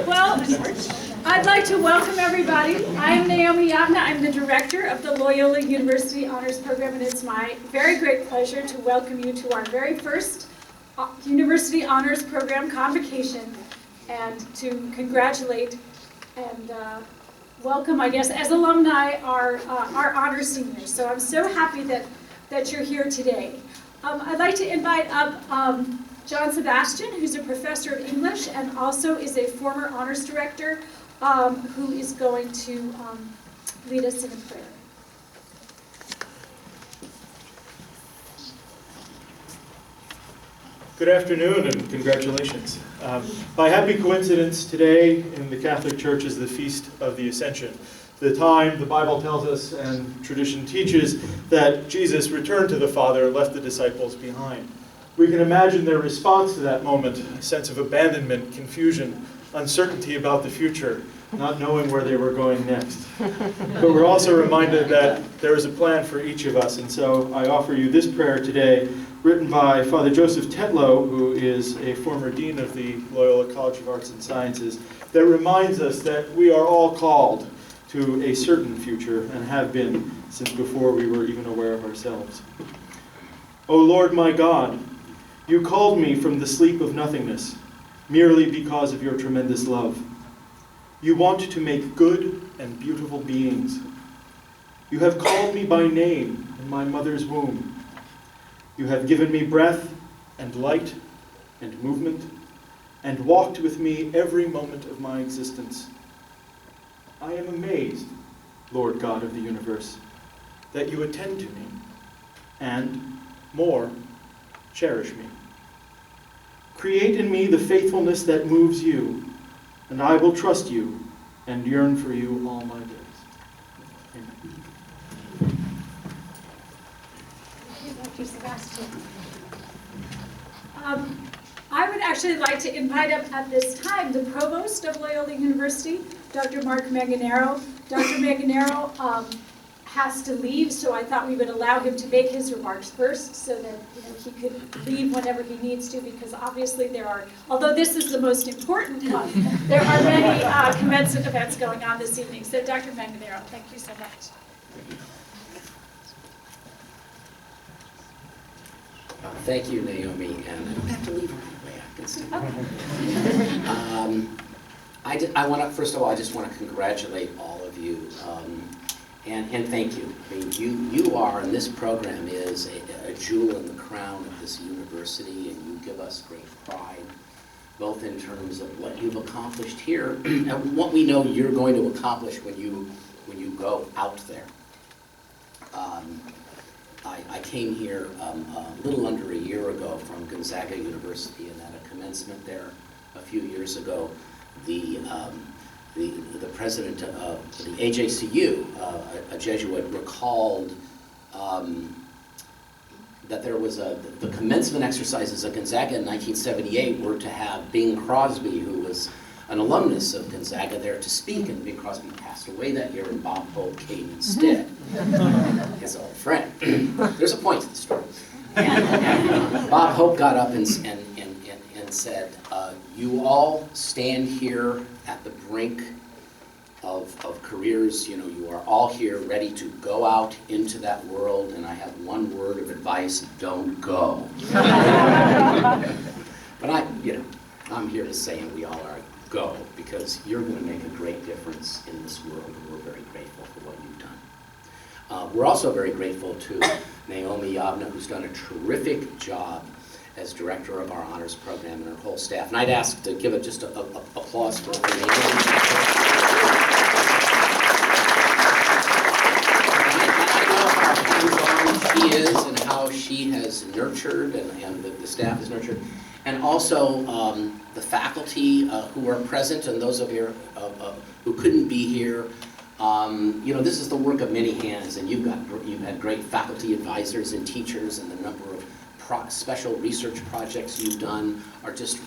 Well, I'd like to welcome everybody. I'm Naomi Yavna. I'm the director of the Loyola University Honors Program, and it's my very great pleasure to welcome you to our very first University Honors Program Convocation, and to congratulate and welcome, I guess, as alumni, our honors seniors. So I'm so happy that you're here today. I'd like to invite up John Sebastian, who's a professor of English and also is a former honors director, who is going to lead us in a prayer. Good afternoon and congratulations. By happy coincidence, today in the Catholic Church is the Feast of the Ascension. The time the Bible tells us and tradition teaches that Jesus returned to the Father and left the disciples behind. We can imagine their response to that moment, a sense of abandonment, confusion, uncertainty about the future, not knowing where they were going next. But we're also reminded that there is a plan for each of us, and so I offer you this prayer today, written by Father Joseph Tetlow, who is a former dean of the Loyola College of Arts and Sciences, that reminds us that we are all called to a certain future and have been since before we were even aware of ourselves. O Lord my God, you called me from the sleep of nothingness, merely because of your tremendous love. You want to make good and beautiful beings. You have called me by name in my mother's womb. You have given me breath and light and movement, and walked with me every moment of my existence. I am amazed, Lord God of the universe, that you attend to me, and, more, cherish me. Create in me the faithfulness that moves you, and I will trust you and yearn for you all my days. Amen. Thank you, Dr. Sebastian. I would actually like to invite up at this time the provost of Loyola University, Dr. Mark Manganaro. Dr. Manganaro has to leave, so I thought we would allow him to make his remarks first so that he could leave whenever he needs to, because obviously there are, although this is the most important one, there are many commencement events going on this evening. So Dr. Manganaro, thank you so much. Thank you, Naomi, and I don't have to leave right away. I can stay. Okay. First of all, I just want to congratulate all of you, and thank you. I mean, you are, and this program is a jewel in the crown of this university, and you give us great pride, both in terms of what you've accomplished here and what we know you're going to accomplish when you go out there. I came here a little under a year ago from Gonzaga University, and at a commencement there a few years ago, the president of the AJCU, a Jesuit, recalled that there was the commencement exercises at Gonzaga in 1978 were to have Bing Crosby, who was an alumnus of Gonzaga, there to speak, and Bing Crosby passed away that year, and Bob Hope came instead, his old friend. There's a point to the story. And Bob Hope got up and said, you all stand here at the brink of careers. You know, you are all here ready to go out into that world, and I have one word of advice: don't go. But I'm here to say, and we all are, go, because you're going to make a great difference in this world, and we're very grateful for what you've done. We're also very grateful to Naomi Yavna, who's done a terrific job as director of our honors program, and her whole staff. And I'd ask to give it just a applause for Naomi. I know how hands-on she is and how she has nurtured, and the staff has nurtured. And also the faculty who are present, and those of you who couldn't be here. This is the work of many hands, and you've had great faculty advisors and teachers, and the number of special research projects you've done are just,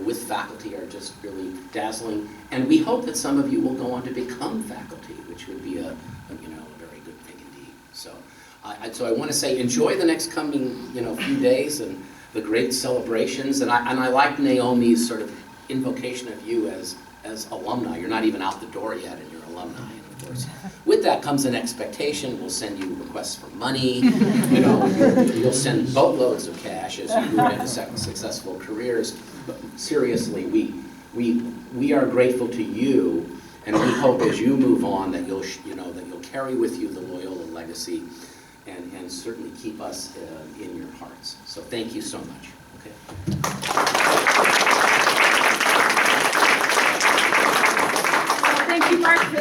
with faculty, are just really dazzling. And we hope that some of you will go on to become faculty, which would be a very good thing indeed. So I want to say, enjoy the next coming, few days, and the great celebrations. And I like Naomi's sort of invocation of you as alumni. You're not even out the door yet, and you're alumni. And of course, with that comes an expectation. We'll send you requests for money. You know, you'll send boatloads of cash as you move into successful careers. But seriously, we are grateful to you, and we hope as you move on that you'll carry with you the Loyola legacy, and certainly keep us in your hearts. So thank you so much. Okay. Thank you, Mark, for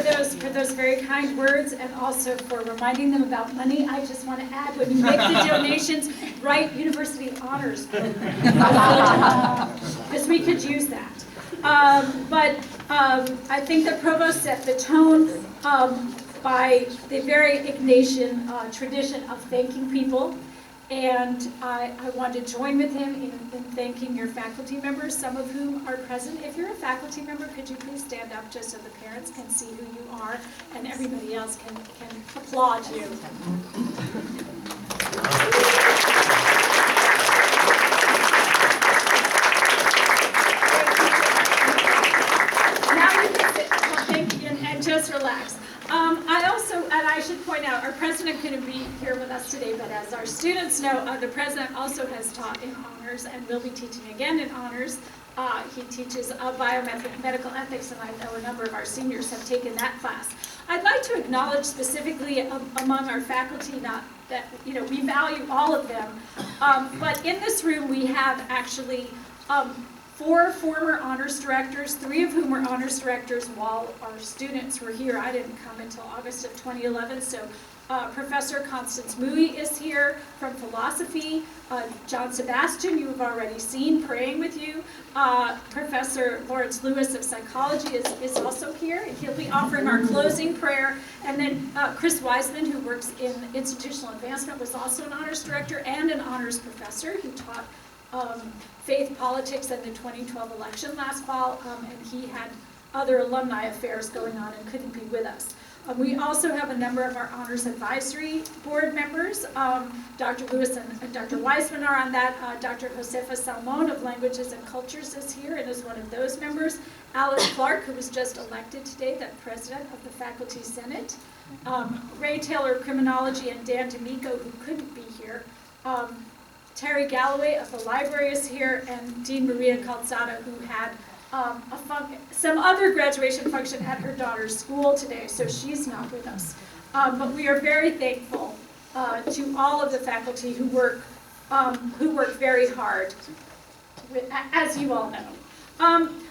those very kind words, and also for reminding them about money. I just want to add, when you make the donations, write University Honors because we could use that. But I think the provost set the tone by the very Ignatian tradition of thanking people. And I want to join with him in thanking your faculty members, some of whom are present. If you're a faculty member, could you please stand up just so the parents can see who you are and everybody else can applaud you. Now you can sit and just relax. I should point out, our president couldn't be here with us today, but as our students know, the president also has taught in honors and will be teaching again in honors. He teaches biomedical ethics, and I know a number of our seniors have taken that class. I'd like to acknowledge specifically among our faculty, not that, we value all of them, but in this room we have actually 4 former honors directors, 3 of whom were honors directors while our students were here. I didn't come until August of 2011, so Professor Constance Mui is here from philosophy. John Sebastian, you have already seen praying with you. Professor Lawrence Lewis of psychology is also here, and he'll be offering our closing prayer. And then Chris Wiseman, who works in institutional advancement, was also an honors director and an honors professor. He taught faith politics in the 2012 election last fall, and he had other alumni affairs going on and couldn't be with us. We also have a number of our honors advisory board members. Dr. Lewis and Dr. Wiseman are on that. Dr. Josefa Salmon of Languages and Cultures is here and is one of those members. Alice Clark, who was just elected today, the president of the Faculty Senate. Ray Taylor of Criminology, and Dan D'Amico, who couldn't be here. Terry Galloway of the library is here, and Dean Maria Calzada, who had some other graduation function at her daughter's school today, so she's not with us. But we are very thankful to all of the faculty who work very hard, as you all know.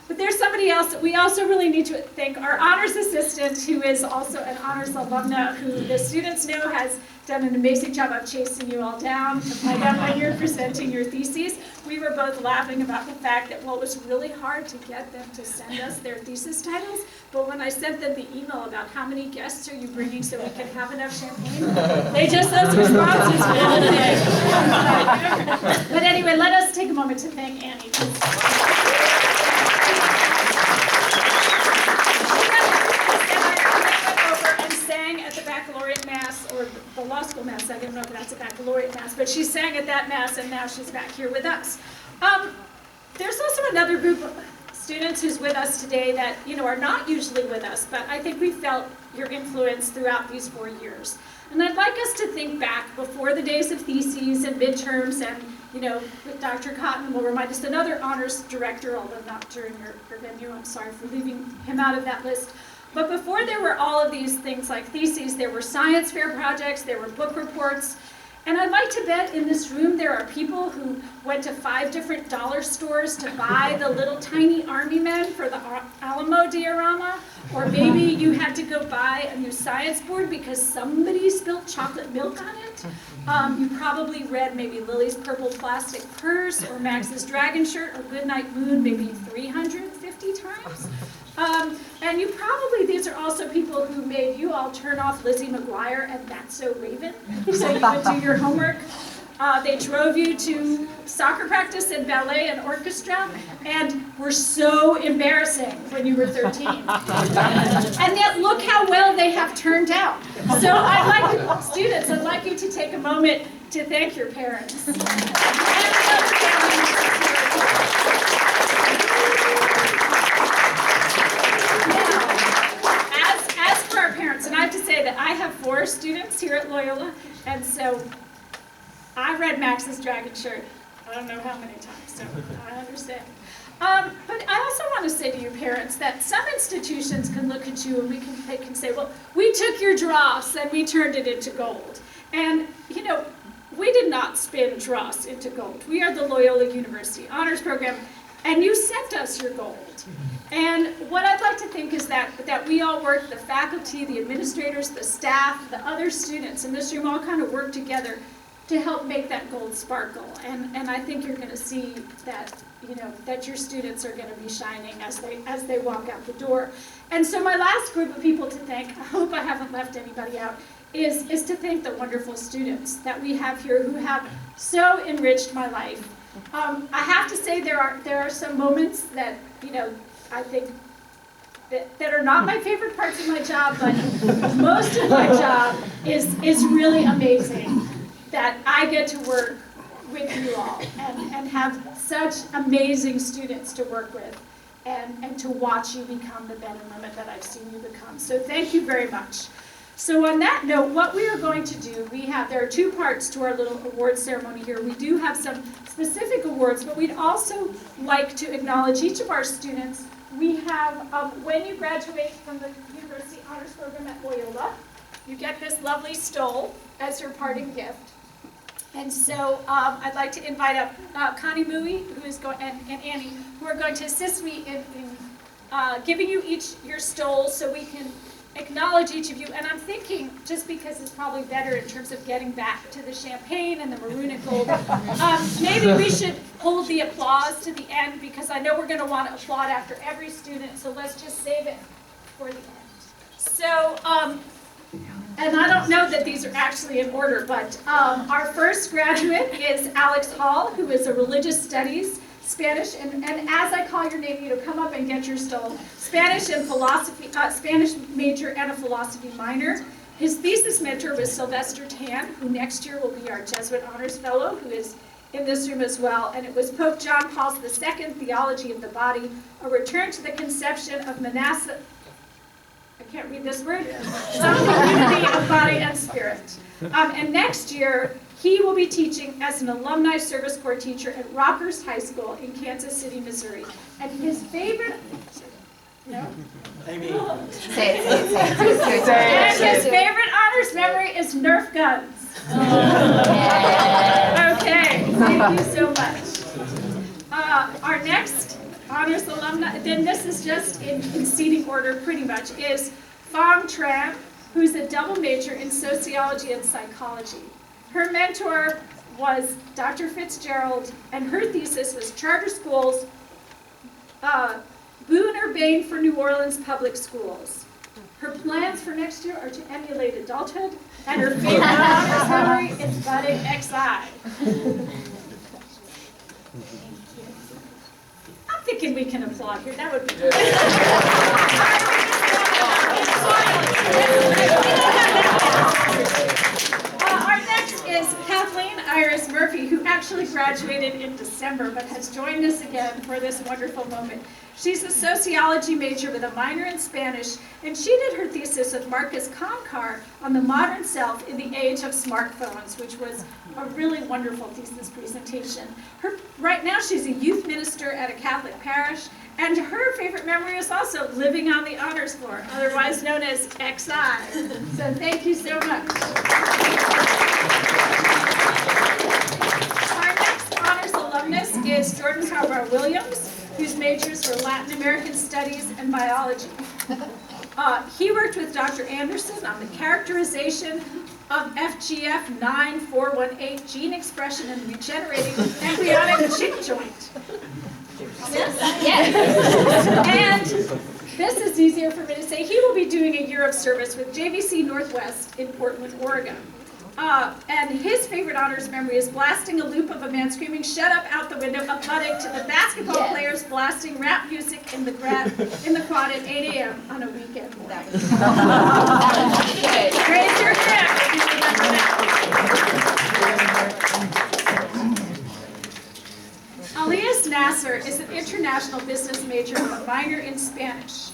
But there's somebody else that we also really need to thank, our honors assistant, who is also an honors alumna, who the students know has done an amazing job of chasing you all down to find out when you're presenting your theses. We were both laughing about the fact that, well, it was really hard to get them to send us their thesis titles, but when I sent them the email about how many guests are you bringing so we can have enough champagne, they just sent responses for all day. But anyway, let us take a moment to thank Annie. At the baccalaureate mass, or the law school mass, I don't know if that's a baccalaureate mass, but she sang at that mass, and now she's back here with us. There's also another group of students who's with us today that are not usually with us, but I think we felt your influence throughout these 4 years. And I'd like us to think back before the days of theses and midterms, and with Dr. Cotton will remind us, another honors director, although not during your venue. I'm sorry for leaving him out of that list. But before there were all of these things like theses, there were science fair projects, there were book reports, and I'd like to bet in this room there are people who went to 5 different dollar stores to buy the little tiny army men for the Alamo diorama, or maybe you had to go buy a new science board because somebody spilled chocolate milk on it. You probably read maybe Lily's Purple Plastic Purse or Max's Dragon Shirt or Goodnight Moon maybe 350 times. And you probably, these are also people who made you all turn off Lizzie McGuire and That's So Raven, so you would do your homework. They drove you to soccer practice and ballet and orchestra, and were so embarrassing when you were 13. And yet look how well they have turned out. So students, I'd like you to take a moment to thank your parents. And As for our parents, and I have to say that I have 4 students here at Loyola, and so I read Max's Dragon shirt I don't know how many times, so I understand. But I also want to say to you parents that some institutions can look at you and they can say, well, we took your dross and we turned it into gold. And, you know, we did not spin dross into gold. We are the Loyola University Honors Program, and you sent us your gold. And what I'd like to think is that we all work, the faculty, the administrators, the staff, the other students in this room all kind of work together to help make that gold sparkle. And I think you're going to see that, you know, that your students are going to be shining as they walk out the door. And so my last group of people to thank, I hope I haven't left anybody out, is to thank the wonderful students that we have here who have so enriched my life. I have to say there are some moments that, you know, I think that are not my favorite parts of my job, but most of my job is really amazing. That I get to work with you all and have such amazing students to work with and to watch you become the men and women that I've seen you become. So thank you very much. So on that note, what we are going to do, there are 2 parts to our little award ceremony here. We do have some specific awards, but we'd also like to acknowledge each of our students. We have, when you graduate from the University Honors Program at Loyola, you get this lovely stole as your parting gift. And so I'd like to invite up Connie Mui, who is and Annie, who are going to assist me in giving you each your stole so we can acknowledge each of you. And I'm thinking, just because it's probably better in terms of getting back to the champagne and the maroon and gold, maybe we should hold the applause to the end, because I know we're going to want to applaud after every student, so let's just save it for the end. So, and I don't know that these are actually in order, but our first graduate is Alex Hall, who is a religious studies, Spanish, and as I call your name, you know, come up and get your stole. Spanish and philosophy, Spanish major and a philosophy minor. His thesis mentor was Sylvester Tan, who next year will be our Jesuit Honors Fellow, who is in this room as well. And it was Pope John Paul II, Theology of the Body, a return to the conception of monastic, I can't read this word, some unity of body and spirit. And next year, he will be teaching as an alumni service corps teacher at Rockhurst High School in Kansas City, Missouri. And his favorite, no? Amy. Say it. And his favorite honors memory is Nerf guns. Okay, thank you so much. Our next honors alumni, then this is just in seating order pretty much, is Fong Tran, who's a double major in sociology and psychology. Her mentor was Dr. Fitzgerald, and her thesis was charter schools, boon or bane for New Orleans public schools. Her plans for next year are to emulate adulthood, and her favorite honors memory is budding XI. I'm thinking we can applaud here. That would be good. Our next is Kathleen Iris Murphy, who actually graduated in December, but has joined us again for this wonderful moment. She's a sociology major with a minor in Spanish, and she did her thesis with Marcus Concar on the modern self in the age of smartphones, which was a really wonderful thesis presentation. Right now she's a youth minister at a Catholic parish, and her favorite memory is also living on the honors floor, otherwise known as XI. So thank you so much. Our next honors alumnus is Jordan Harborough Williams, whose majors were Latin American Studies and Biology. He worked with Dr. Anderson on the characterization of FGF 9418 gene expression in regenerating embryonic chick joint. And this is easier for me to say. He will be doing a year of service with JVC Northwest in Portland, Oregon. And his favorite honors memory is blasting a loop of a man screaming, "Shut up!" out the window, applauding to the basketball players blasting rap music in the quad at 8 a.m. on a weekend morning. Raise your hand if you remember that. Nasser is an international business major with a minor in Spanish.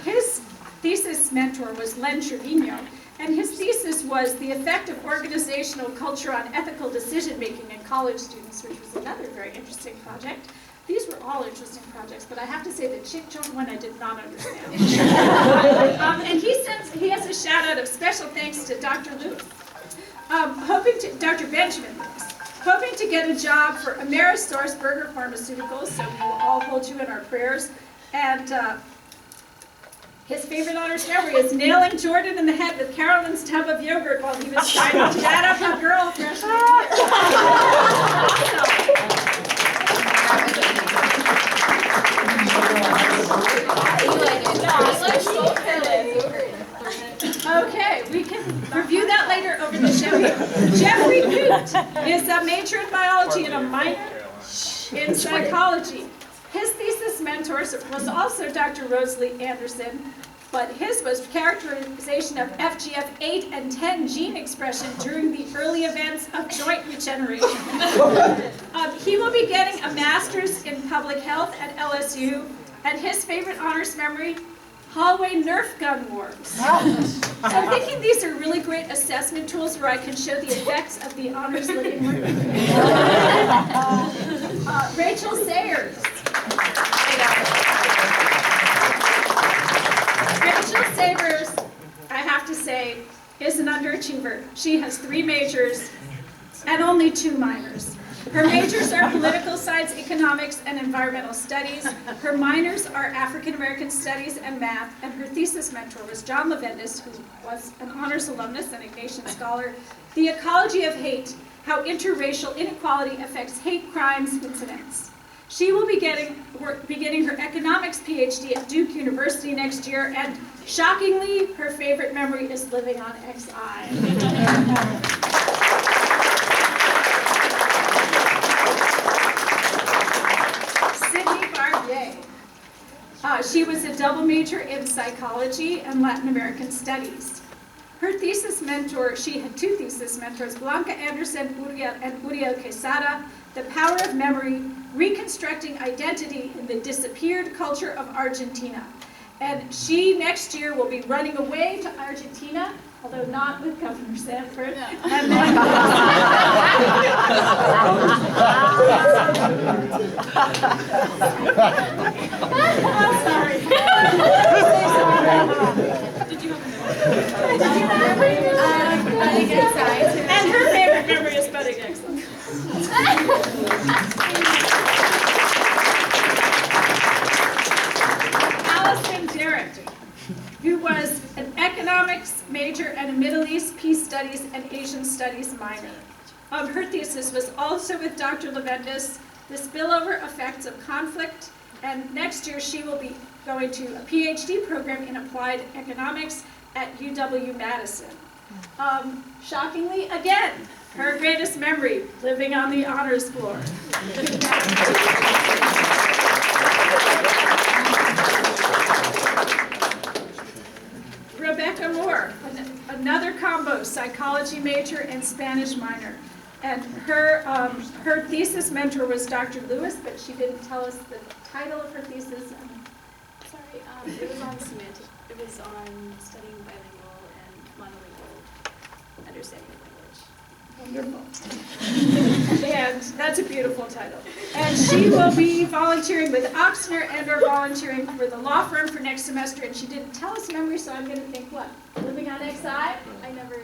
His thesis mentor was Len Trevino, and his thesis was the effect of organizational culture on ethical decision-making in college students, which was another very interesting project. These were all interesting projects, but I have to say the Chick Jong one I did not understand. And he has a shout out of special thanks to Dr. Lewis, Dr. Benjamin Lewis, hoping to get a job for AmerisourceBergen Pharmaceuticals, so we will all hold you in our prayers. And his favorite honors memory is nailing Jordan in the head with Carolyn's tub of yogurt while he was trying to chat up a girl freshman Okay, we can review that later over the show here. Jeffrey Coote is a major in biology and a minor in psychology. His thesis mentor was also Dr. Rosalie Anderson, but his was characterization of FGF8 and 10 gene expression during the early events of joint regeneration. He will be getting a master's in public health at LSU, and his favorite honors memory, hallway Nerf gun wars. So I'm thinking these are really great assessment tools where I can show the effects of the honors living room. Rachel Sayers. Rachel Sayers, I have to say, is an underachiever. She has 3 majors and only 2 minors. Her majors are political science, economics, and environmental studies. Her minors are African American studies and math, and her thesis mentor was John Levendis, who was an honors alumnus and Ignatian scholar. The Ecology of Hate, How Interracial Inequality Affects Hate Crimes Incidents. She will be beginning her economics PhD at Duke University next year, and shockingly, her favorite memory is living on XI. She was a double major in psychology and Latin American studies. Her thesis mentor, she had 2 thesis mentors, Blanca Anderson and Uriel Quesada, The Power of Memory, Reconstructing Identity in the Disappeared Culture of Argentina. And she next year will be running away to Argentina, although not with Governor Sanford. No. And then, I'm sorry. Did you and her favorite memory is Budding Excellence. Allison Derrick, who was an economics major and a Middle East Peace Studies and Asian Studies minor. Her thesis was also with Dr. Levendis, The Spillover Effects of Conflict, and next year she will be going to a PhD program in applied economics at UW-Madison. Shockingly, again, her greatest memory, living on the honors floor. Rebecca Moore, another combo, psychology major and Spanish minor. And her thesis mentor was Dr. Lewis, but she didn't tell us the title of her thesis. Sorry, it was on semantic. It was on studying bilingual and monolingual understanding of language. Wonderful. And that's a beautiful title. And she will be volunteering with Oxner and/or volunteering for the law firm for next semester. And she didn't tell us memory, so I'm going to think, what? Living on XI? I have a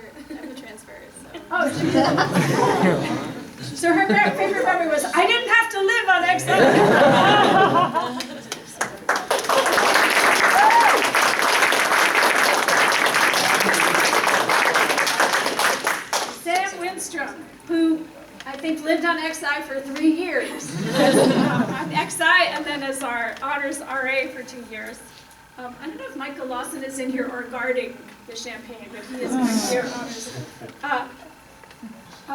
transfer, so. Oh, she did. So her favorite memory was, I didn't have to live on XI. Who I think lived on XI for 3 years. On XI and then as our honors RA for 2 years. I don't know if Michael Lawson is in here or guarding the champagne, but he is going to be our honors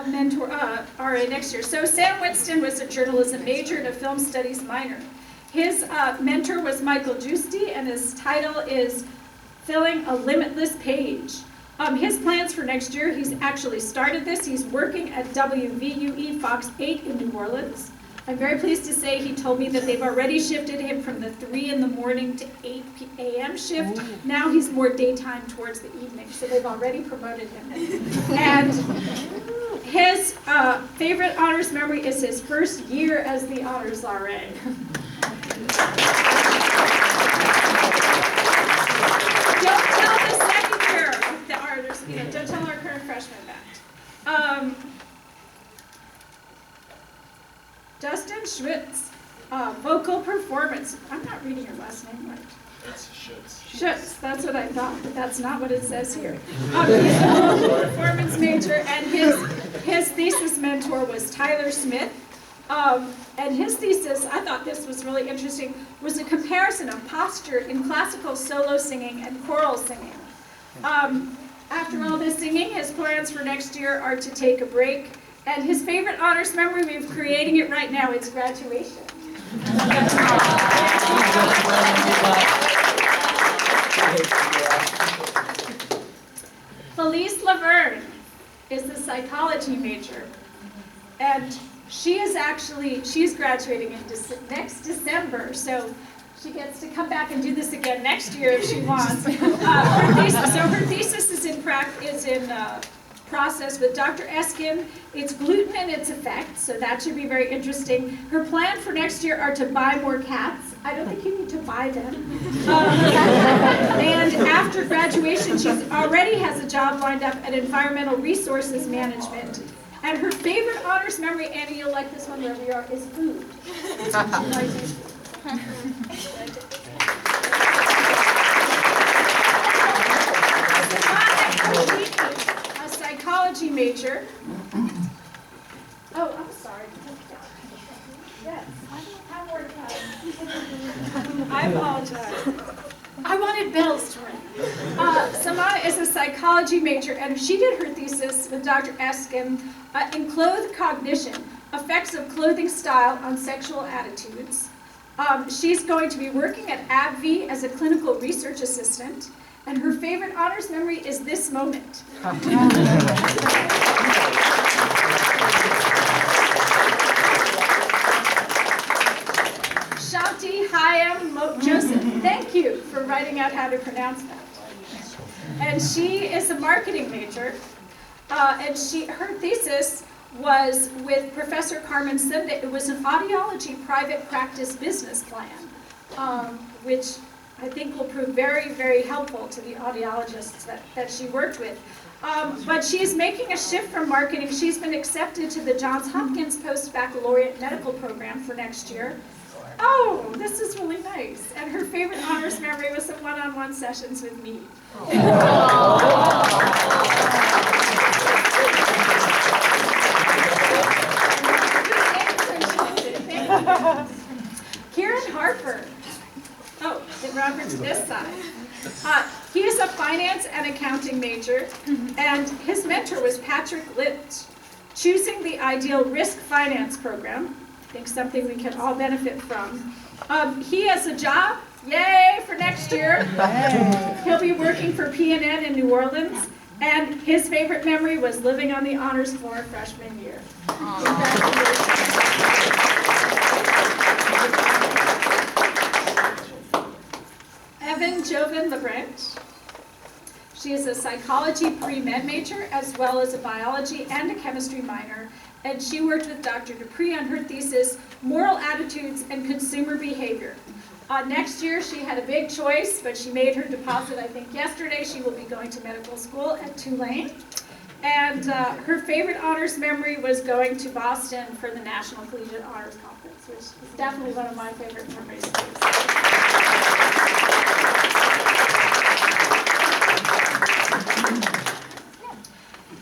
mentor, RA next year. So Sam Winston was a journalism major and a film studies minor. His mentor was Michael Giusti, and his title is Filling a Limitless Page. His plans for next year, he's actually started this. He's working at WVUE Fox 8 in New Orleans. I'm very pleased to say he told me that they've already shifted him from the 3 in the morning to 8 a.m. shift. Now he's more daytime towards the evening, so they've already promoted him. And his favorite honors memory is his first year as the honors RA. Don't tell the second year of the honors, don't tell our current freshmen that. Dustin Schmitz, vocal performance. I'm not reading your last name right. That's Schutz. Schutz, that's what I thought, but that's not what it says here. He's a vocal performance major, and his thesis mentor was Tyler Smith. And his thesis, I thought this was really interesting, was a comparison of posture in classical solo singing and choral singing. After all this singing, his plans for next year are to take a break. And his favorite honors memory, we're creating it right now, is graduation. Felice Laverne is the psychology major. And she's graduating in next December, so she gets to come back and do this again next year if she wants. Her thesis is in process with Dr. Eskin. It's gluten and its effects, so that should be very interesting. Her plan for next year are to buy more cats. I don't think you need to buy them. And after graduation, she already has a job lined up at Environmental Resources Management. And her favorite honors memory, Annie, you'll like this one wherever you are, is food. A psychology major. Oh, I'm sorry. Yes, have more time. I apologize. I wanted bells to ring. Samana is a psychology major, and she did her thesis with Dr. Eskin in clothed cognition, effects of clothing style on sexual attitudes. She's going to be working at AbbVie as a clinical research assistant, and her favorite honors memory is this moment. Shanti Hayam Joseph, thank you for writing out how to pronounce that. And she is a marketing major, and her thesis was with Professor Carmen Sunday. It was an audiology private practice business plan, which I think will prove very, very helpful to the audiologists that she worked with. But she is making a shift from marketing. She's been accepted to the Johns Hopkins Post-Baccalaureate Medical Program for next year. Oh, this is really nice. And her favorite honors memory was some one-on-one sessions with me. Kieran Harper. Oh, it ran over to this side. He is a finance and accounting major, and his mentor was Patrick Litt. Choosing the ideal risk finance program, I think something we can all benefit from. He has a job, yay, for next year. He'll be working for PNN in New Orleans, and his favorite memory was living on the honors floor freshman year. Evan Joven LeBranch. She is a psychology pre-med major as well as a biology and a chemistry minor, and she worked with Dr. Dupree on her thesis, Moral Attitudes and Consumer Behavior. Next year she had a big choice, but she made her deposit, I think yesterday. She will be going to medical school at Tulane. And her favorite honors memory was going to Boston for the National Collegiate Honors Conference, which is definitely one of my favorite memories.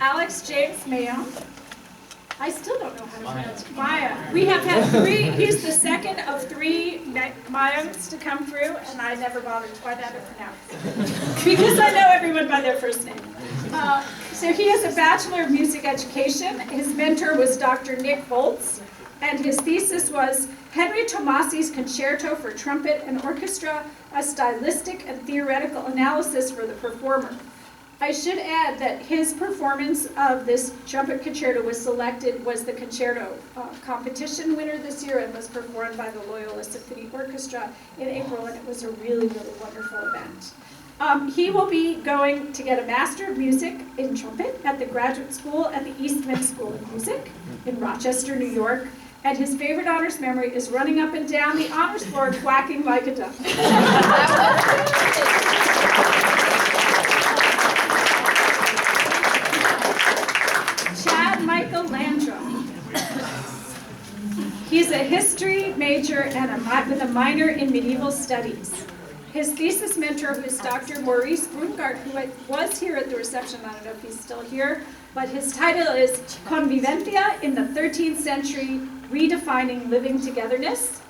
Alex James Mayo. I still don't know how to pronounce it. Maya. We have had 3, he's the second of 3 Mayans to come through, and I never bothered to find out how to pronounce it. Because I know everyone by their first name. So he has a Bachelor of Music Education. His mentor was Dr. Nick Volz, and his thesis was Henry Tomasi's Concerto for Trumpet and Orchestra, a stylistic and theoretical analysis for the performer. I should add that his performance of this trumpet concerto was the concerto competition winner this year and was performed by the Loyola Symphony Orchestra in April, and it was a really, really wonderful event. He will be going to get a Master of Music in Trumpet at the Graduate School at the Eastman School of Music in Rochester, New York, and his favorite honors memory is running up and down the honors floor quacking like a duck. Michael Landrum. He's a history major and with a minor in medieval studies. His thesis mentor, who is Dr. Maurice Brungart, who was here at the reception, I don't know if he's still here, but his title is Convivencia in the 13th Century, Redefining Living Togetherness.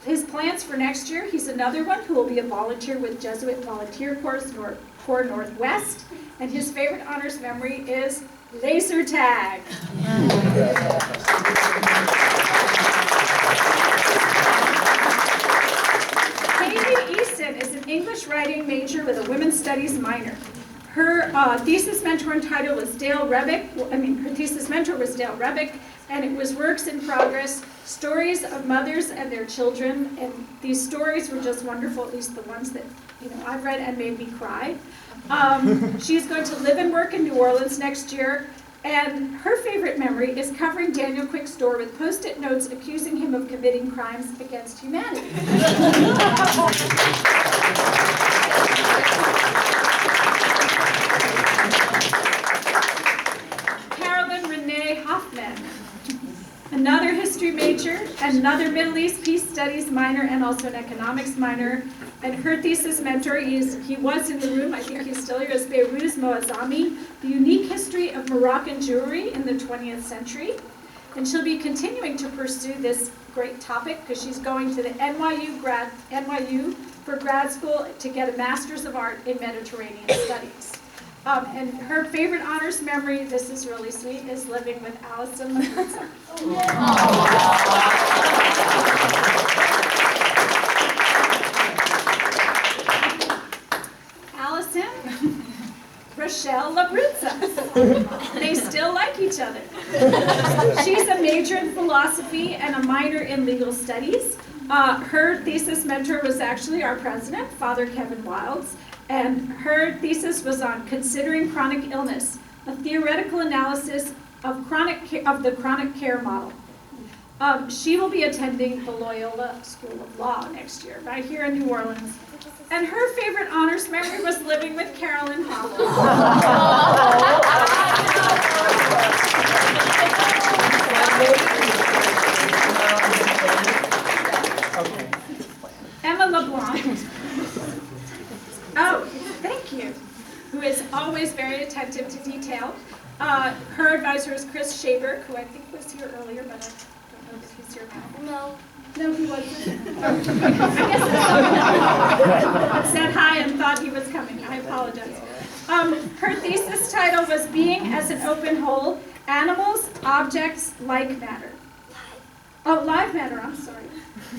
His plans for next year, he's another one who will be a volunteer with Jesuit Volunteer Corps Northwest, and his favorite honors memory is laser tag. Katie Easton is an English writing major with a women's studies minor. Her thesis mentor and title was Dale Rebick. Her thesis mentor was Dale Rebick, and it was Works in Progress, Stories of Mothers and Their Children. And these stories were just wonderful, at least the ones that I've read and made me cry. She's going to live and work in New Orleans next year, and her favorite memory is covering Daniel Quick's door with Post-it notes accusing him of committing crimes against humanity. Carolyn Renee Hoffman, another history major, another Middle East Peace Studies minor, and also an economics minor. And her thesis mentor, he was in the room, I think he's still here, is Beiruz Moazzami, The Unique History of Moroccan Jewelry in the 20th Century. And she'll be continuing to pursue this great topic because she's going to the NYU for grad school to get a Master's of Art in Mediterranean Studies. And her favorite honors memory, this is really sweet, is living with Allison Lapenza. Allison, Rochelle Labruzza. They still like each other. She's a major in philosophy and a minor in legal studies. Her thesis mentor was actually our president, Father Kevin Wilds, and her thesis was on Considering Chronic Illness, a theoretical analysis of the chronic care model. She will be attending the Loyola School of Law next year, right here in New Orleans. And her favorite honors memory was living with Carolyn Howell. Emma LeBlanc. Oh, thank you. Who is always very attentive to detail. Her advisor is Chris Shaberg, who I think was here earlier, but I don't know if he's here now. No, he wasn't. I guess said hi and thought he was coming. I apologize. Her thesis title was Being as an Open Whole, Animals, Objects, Like Matter. Oh, live matter, I'm sorry.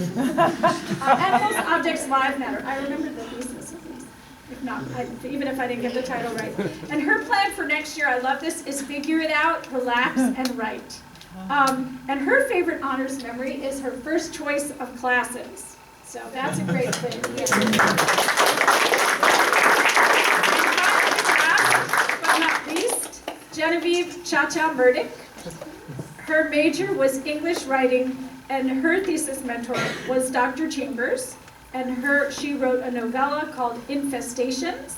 Animals, Objects, Live Matter. I remember the thesis at least. If not, even if I didn't get the title right. And her plan for next year, I love this, is figure it out, relax, and write. And her favorite honors memory is her first choice of classes. So that's a great thing. Last but not least, Genevieve Cha-Cha Murdick. Her major was English writing, and her thesis mentor was Dr. Chambers. And she wrote a novella called Infestations.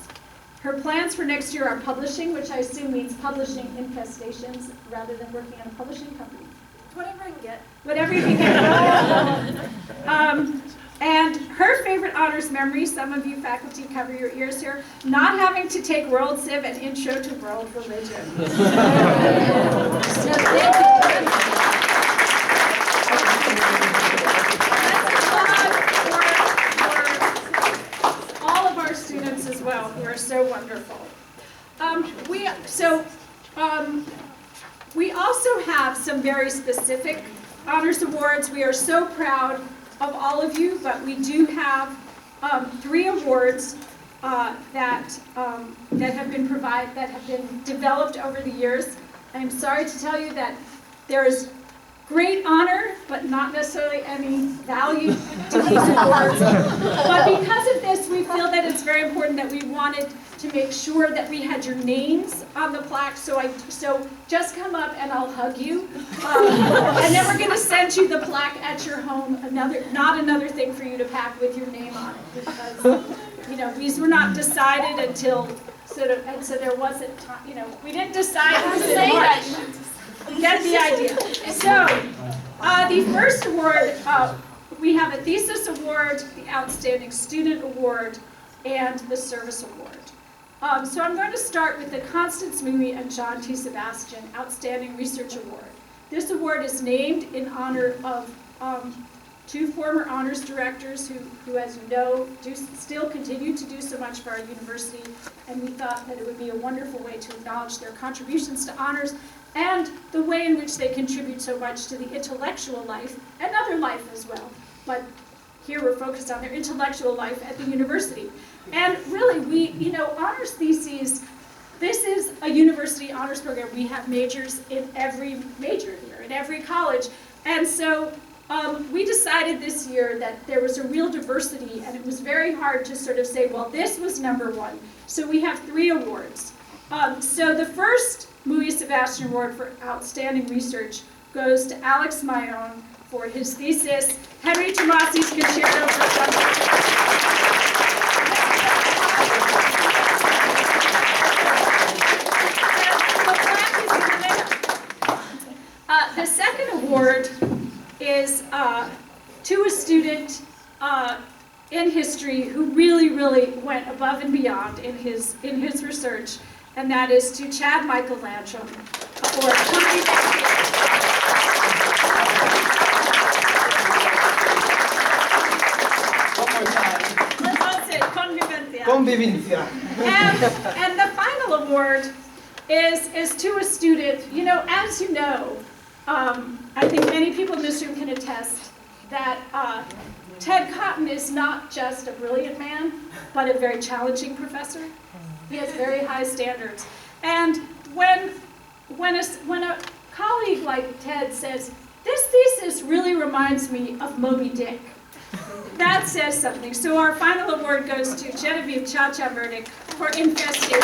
Her plans for next year are publishing, which I assume means publishing infestations rather than working at a publishing company. Whatever I can get. Whatever you can get. And her favorite honors memory, some of you faculty cover your ears here, not having to take World Civ and Intro to World Religion. So thank you. Students as well, who are so wonderful. We also have some very specific honors awards. We are so proud of all of you, but we do have 3 awards that have been developed over the years. I'm sorry to tell you that there is great honor, but not necessarily any value to these awards. But because of this, we feel that it's very important that we wanted to make sure that we had your names on the plaque. So just come up and I'll hug you. And then we're going to send you the plaque at your home. Not another thing for you to pack with your name on it, because these were not decided until and so there wasn't time. We didn't decide how to say that. You get the idea. So, the first award, we have a thesis award, the Outstanding Student Award, and the Service Award. So I'm going to start with the Constance Mui and John T. Sebastian Outstanding Research Award. This award is named in honor of two former honors directors who, as you know, still continue to do so much for our university, and we thought that it would be a wonderful way to acknowledge their contributions to honors and the way in which they contribute so much to the intellectual life and other life as well. But here we're focused on their intellectual life at the university. And really, honors theses, this is a university honors program. We have majors in every major here, in every college. And so we decided this year that there was a real diversity, and it was very hard to sort of say, well, this was number one. So we have 3 awards. So the first Mui Sebastian Award for Outstanding Research goes to Alex Mayon for his thesis, Henry Tomasi's Concerto for Trumpet. The second award is to a student in history who really went above and beyond in his research, and that is to Chad Michael Lantrum for Convivencia. And the final award is to a student. As you know, I think many people in this room can attest that Ted Cotton is not just a brilliant man, but a very challenging professor. He has very high standards. And when a colleague like Ted says, this thesis really reminds me of Moby Dick, that says something. So our final award goes to Genevieve Cha-Cha Verdict for Infestation.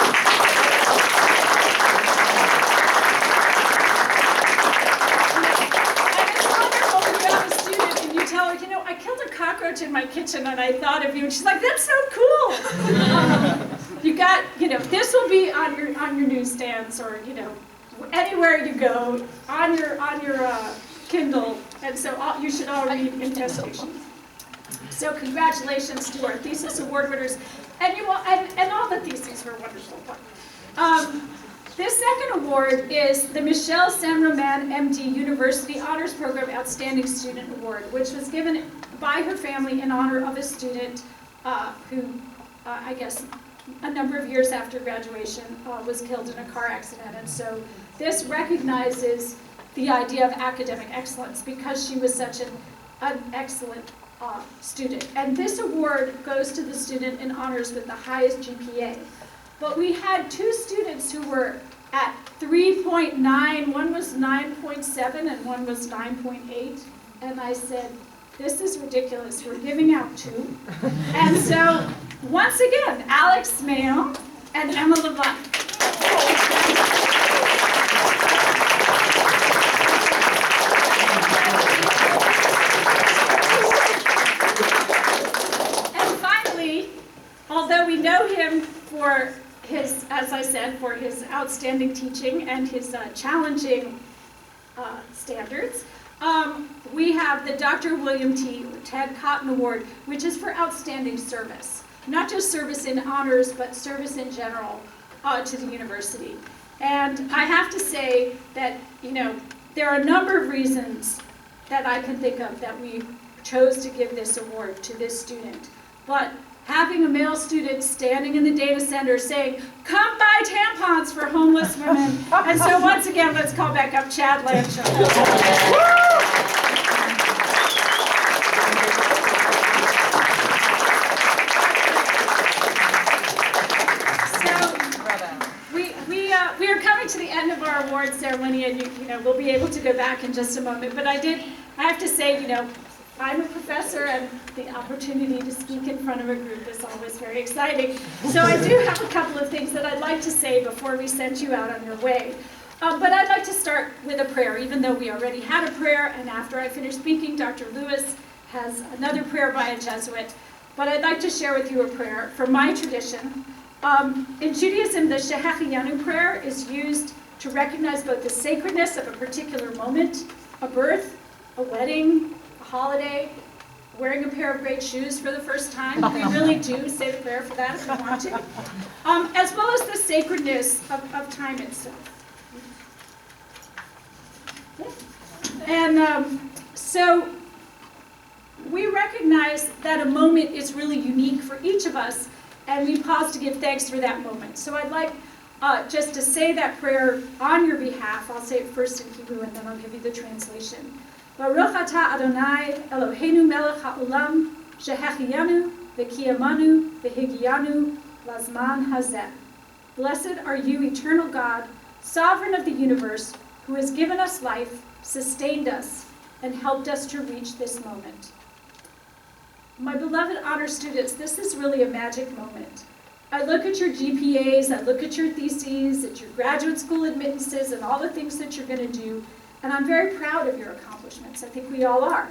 I killed a cockroach in my kitchen and I thought of you. And she's like, that's so cool. This will be on your newsstands or, anywhere you go, on your Kindle. And so you should all read Infestation. So congratulations to our thesis award winners. And all the theses were wonderful. This second award is the Michelle Saint-Romain MD University Honors Program Outstanding Student Award, which was given by her family in honor of a student who, I guess, a number of years after graduation was killed in a car accident. And so this recognizes the idea of academic excellence because she was such an excellent student. And this award goes to the student in honors with the highest GPA. But we had 2 students who were at 3.9, one was 9.7 and one was 9.8. And I said, this is ridiculous, we're giving out 2. And so, once again, Alex Mayo and Emma LeBlanc. And finally, although we know him for his, as I said, for his outstanding teaching and his challenging standards, we have the Dr. William T. Ted Cotton Award, which is for outstanding service. Not just service in honors, but service in general to the university. And I have to say that, there are a number of reasons that I can think of that we chose to give this award to this student. But having a male student standing in the data center saying, come buy tampons for homeless women. And so once again, let's call back up Chad Lantrum. ceremony, and we'll be able to go back in just a moment. But I have to say, I'm a professor, and the opportunity to speak in front of a group is always very exciting. So I do have a couple of things that I'd like to say before we send you out on your way. But I'd like to start with a prayer, even though we already had a prayer, and after I finish speaking, Dr. Lewis has another prayer by a Jesuit. But I'd like to share with you a prayer from my tradition. In Judaism, the Shehecheyanu prayer is used to recognize both the sacredness of a particular moment, a birth, a wedding, a holiday, wearing a pair of great shoes for the first time. We really do say the prayer for that if you want to. As well as the sacredness of time itself. And so we recognize that a moment is really unique for each of us, and we pause to give thanks for that moment. So I'd like just to say that prayer on your behalf. I'll say it first in Hebrew, and then I'll give you the translation. Baruch atah Adonai Eloheinu melech ha'olam shehecheyanu v'kiyamanu v'higiyanu lazman hazeh. Blessed are you, eternal God, sovereign of the universe, who has given us life, sustained us, and helped us to reach this moment. My beloved honor students, this is really a magic moment. I look at your GPAs, I look at your theses, at your graduate school admittances, and all the things that you're going to do, and I'm very proud of your accomplishments. I think we all are.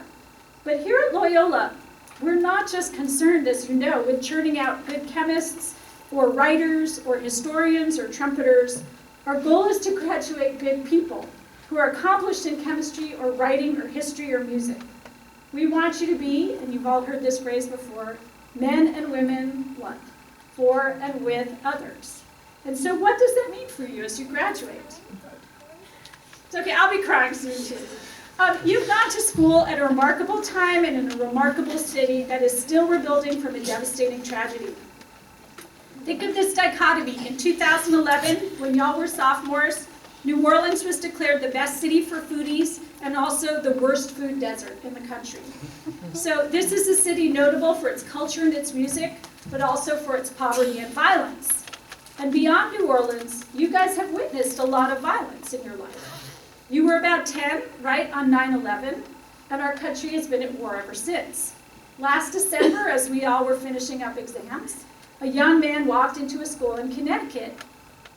But here at Loyola, we're not just concerned, as you know, with churning out good chemists, or writers, or historians, or trumpeters. Our goal is to graduate good people who are accomplished in chemistry, or writing, or history, or music. We want you to be, and you've all heard this phrase before, men and women, what? For and with others. And so what does that mean for you as you graduate? It's okay, I'll be crying soon too. You've gone to school at a remarkable time and in a remarkable city that is still rebuilding from a devastating tragedy. Think of this dichotomy. In 2011, when y'all were sophomores, New Orleans was declared the best city for foodies and also the worst food desert in the country. So this is a city notable for its culture and its music, but also for its poverty and violence. And beyond New Orleans, you guys have witnessed a lot of violence in your life. You were about 10, right, on 9/11, and our country has been at war ever since. Last December, as we all were finishing up exams, a young man walked into a school in Connecticut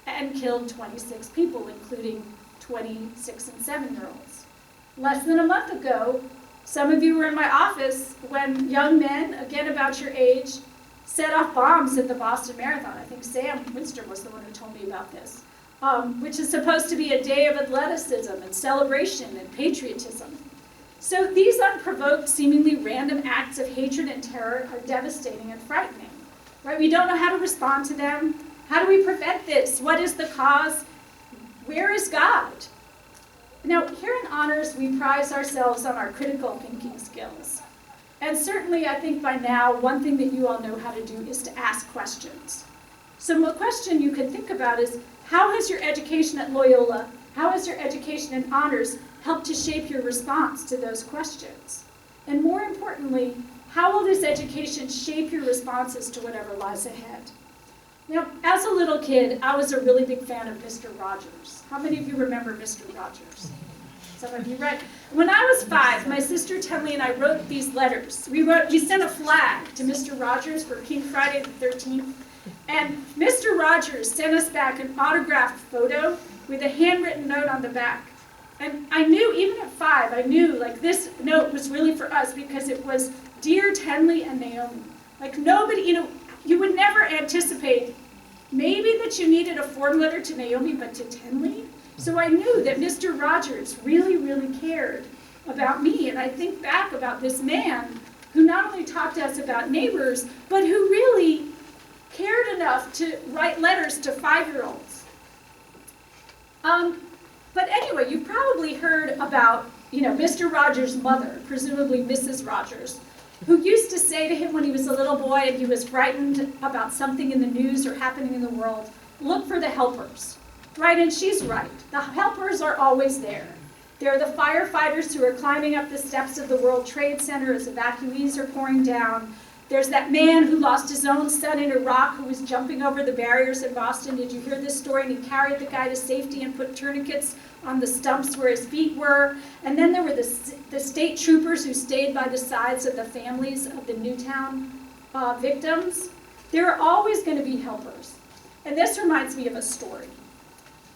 and killed 26 people, including 26 and 7-year-olds. Less than a month ago, some of you were in my office when young men, again about your age, set off bombs at the Boston Marathon. I think Sam Winster was the one who told me about this, which is supposed to be a day of athleticism and celebration and patriotism. So these unprovoked, seemingly random acts of hatred and terror are devastating and frightening. Right? We don't know how to respond to them. How do we prevent this? What is the cause? Where is God? Now, here in Honors, we prize ourselves on our critical thinking skills. And certainly, I think by now, one thing that you all know how to do is to ask questions. So a question you can think about is, how has your education at Loyola, how has your education in Honors helped to shape your response to those questions? And more importantly, how will this education shape your responses to whatever lies ahead? Now, as a little kid, I was a really big fan of Mr. Rogers. How many of you remember Mr. Rogers? Some of you, right? When I was 5, my sister Tenley and I wrote these letters. We sent a flag to Mr. Rogers for King Friday the 13th, and Mr. Rogers sent us back an autographed photo with a handwritten note on the back. And I knew, even at 5, I knew like this note was really for us because it was, "Dear Tenley and Naomi." Like nobody, you would never anticipate maybe that you needed a form letter to Naomi, but to Tenley. So I knew that Mr. Rogers really, really cared about me. And I think back about this man who not only talked to us about neighbors, but who really cared enough to write letters to 5-year-olds. But anyway, you've probably heard about, Mr. Rogers' mother, presumably Mrs. Rogers, who used to say to him when he was a little boy and he was frightened about something in the news or happening in the world, look for the helpers, right? And she's right. The helpers are always there. They're the firefighters who are climbing up the steps of the World Trade Center as evacuees are pouring down. There's that man who lost his own son in Iraq who was jumping over the barriers in Boston. Did you hear this story? And he carried the guy to safety and put tourniquets on the stumps where his feet were. And then there were the state troopers who stayed by the sides of the families of the Newtown victims. There are always going to be helpers. And this reminds me of a story.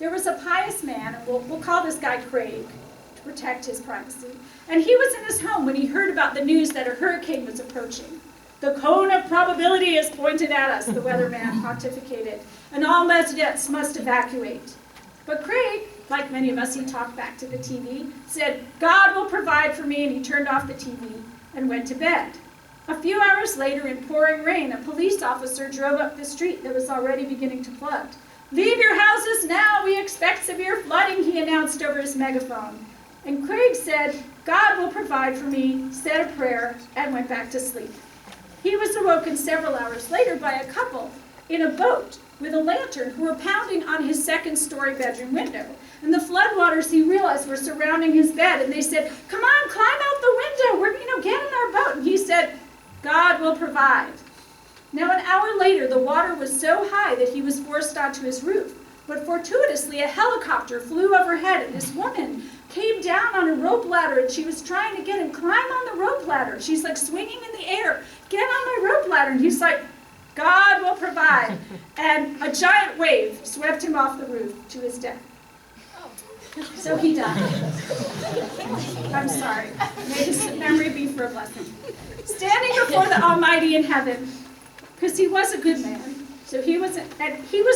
There was a pious man, and we'll call this guy Craig to protect his privacy. And he was in his home when he heard about the news that a hurricane was approaching. The cone of probability is pointed at us, the weatherman pontificated, and all residents must evacuate. But Craig, like many of us, he talked back to the TV, said, God will provide for me, and he turned off the TV and went to bed. A few hours later, in pouring rain, a police officer drove up the street that was already beginning to flood. Leave your houses now, we expect severe flooding, he announced over his megaphone. And Craig said, God will provide for me, said a prayer, and went back to sleep. He was awoken several hours later by a couple in a boat with a lantern who were pounding on his second-story bedroom window. And the floodwaters, he realized, were surrounding his bed. And they said, come on, climb out the window. Get in our boat. And he said, God will provide. Now, an hour later, the water was so high that he was forced onto his roof. But fortuitously, a helicopter flew overhead, and this woman came down on a rope ladder, and she was trying to get him climb on the rope ladder. She's like swinging in the air, get on my rope ladder. And he's like, God will provide. And a giant wave swept him off the roof to his death. So he died. I'm sorry. May his memory be for a blessing. Standing before the Almighty in heaven, because he was a good man. So he was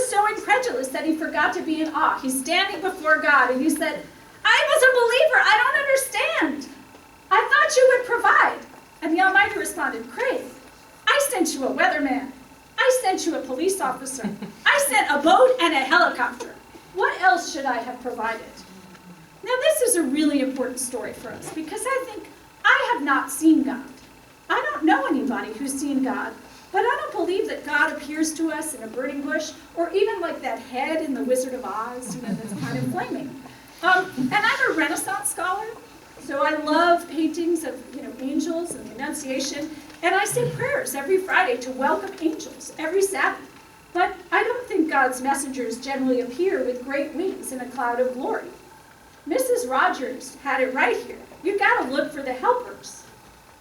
so incredulous that he forgot to be in awe. He's standing before God, and he said, I was a believer. I don't understand. I thought you would provide. And the Almighty responded, Craig, I sent you a weatherman. I sent you a police officer. I sent a boat and a helicopter. What else should I have provided? Now, this is a really important story for us because I think I have not seen God. I don't know anybody who's seen God, but I don't believe that God appears to us in a burning bush or even like that head in The Wizard of Oz, that's kind of flaming. And I'm a Renaissance scholar, so I love paintings of angels and the Annunciation, and I say prayers every Friday to welcome angels every Sabbath. But I don't think God's messengers generally appear with great wings in a cloud of glory. Mrs. Rogers had it right here. You've got to look for the helpers.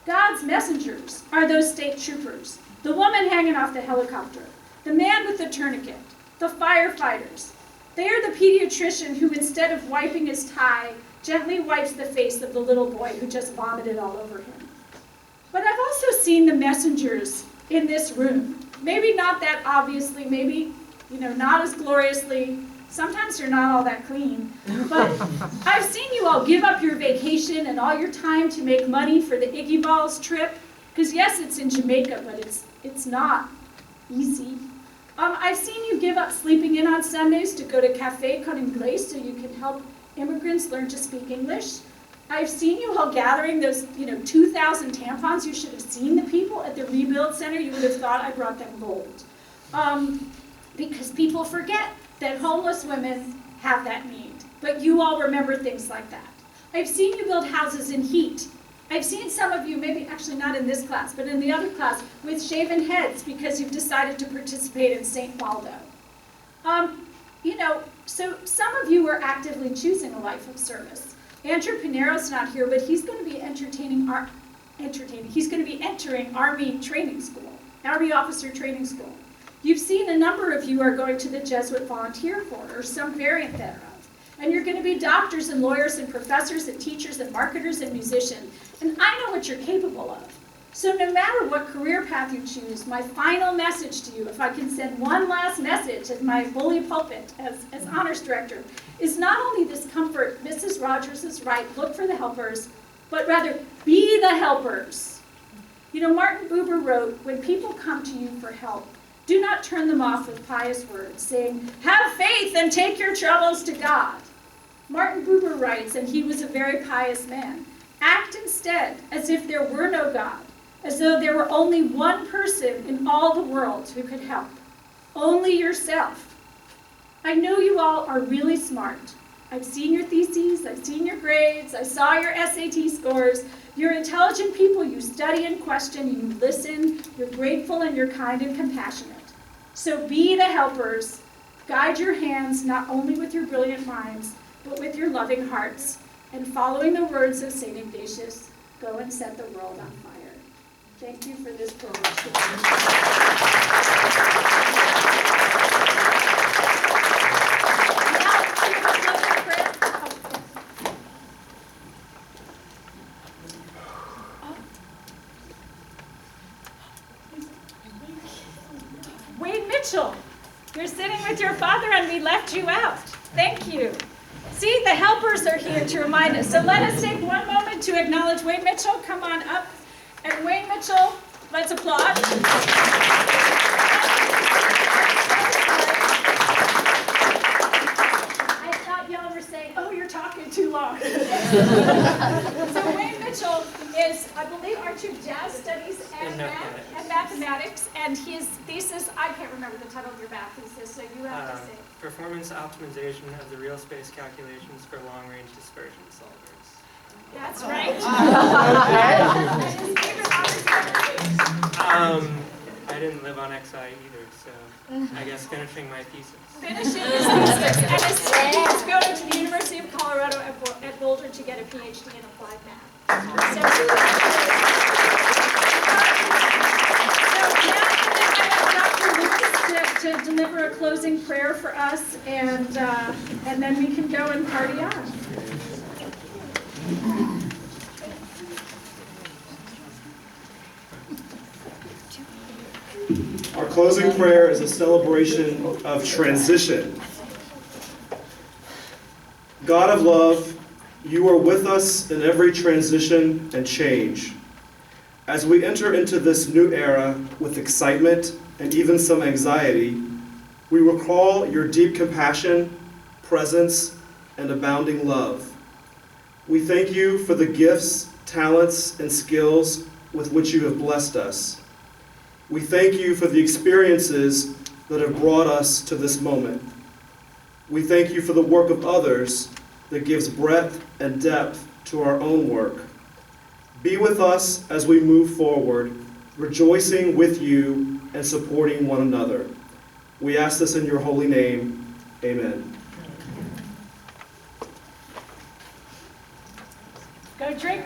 God's messengers are those state troopers, the woman hanging off the helicopter, the man with the tourniquet, the firefighters. They are the pediatrician who, instead of wiping his tie, gently wipes the face of the little boy who just vomited all over him. But I've also seen the messengers in this room. Maybe not that obviously, maybe not as gloriously. Sometimes they're not all that clean. But I've seen you all give up your vacation and all your time to make money for the Iggy Balls trip. Because yes, it's in Jamaica, but it's not easy. I've seen you give up sleeping in on Sundays to go to Café Con Inglés so you can help immigrants learn to speak English. I've seen you all gathering those 2,000 tampons. You should have seen the people at the Rebuild Center. You would have thought I brought them gold. Because people forget that homeless women have that need. But you all remember things like that. I've seen you build houses in heat. I've seen some of you, maybe actually not in this class, but in the other class, with shaven heads because you've decided to participate in St. Waldo. So some of you are actively choosing a life of service. Andrew Pinero's not here, but he's going to be He's going to be entering Army training school, Army officer training school. You've seen a number of you are going to the Jesuit Volunteer Corps, or some variant thereof. And you're going to be doctors and lawyers and professors and teachers and marketers and musicians. And I know what you're capable of. So no matter what career path you choose, my final message to you, if I can send one last message at my bully pulpit as honors director, is not only this comfort, Mrs. Rogers is right, look for the helpers, but rather be the helpers. Martin Buber wrote, when people come to you for help, do not turn them off with pious words, saying, have faith and take your troubles to God. Martin Buber writes, and he was a very pious man, act instead as if there were no God, as though there were only one person in all the world who could help, only yourself. I know you all are really smart. I've seen your theses, I've seen your grades, I saw your SAT scores. You're intelligent people. You study and question, you listen, you're grateful, and you're kind and compassionate. So be the helpers. Guide your hands not only with your brilliant minds, but with your loving hearts. And following the words of St. Ignatius, go and set the world on fire. Thank you for this program. Wayne Mitchell, you're sitting with your father and we left you out. Thank you. See, the helpers are here to remind us. So let us take one moment to acknowledge Wayne Mitchell. Come on up. And Wayne Mitchell, let's applaud. I thought y'all were saying, oh, you're talking too long. So Wayne Mitchell is, I believe, aren't you jazz studies and mathematics? And his thesis, I can't remember the title of your math thesis, so you have to say. Performance optimization of the real space calculations for long-range dispersion solvers. That's right. And his favorite I didn't live on XI either, so I guess finishing my thesis. finishing his thesis. And he's going to the University of Colorado at Boulder to get a PhD in applied math. So now I have Dr. Lucas to deliver a closing prayer for us, and then we can go and party on. Our closing prayer is a celebration of transition. God of love, you are with us in every transition and change. As we enter into this new era with excitement and even some anxiety, we recall your deep compassion, presence, and abounding love. We thank you for the gifts, talents, and skills with which you have blessed us. We thank you for the experiences that have brought us to this moment. We thank you for the work of others that gives breadth and depth to our own work. Be with us as we move forward, rejoicing with you and supporting one another. We ask this in your holy name. Amen. Go drink.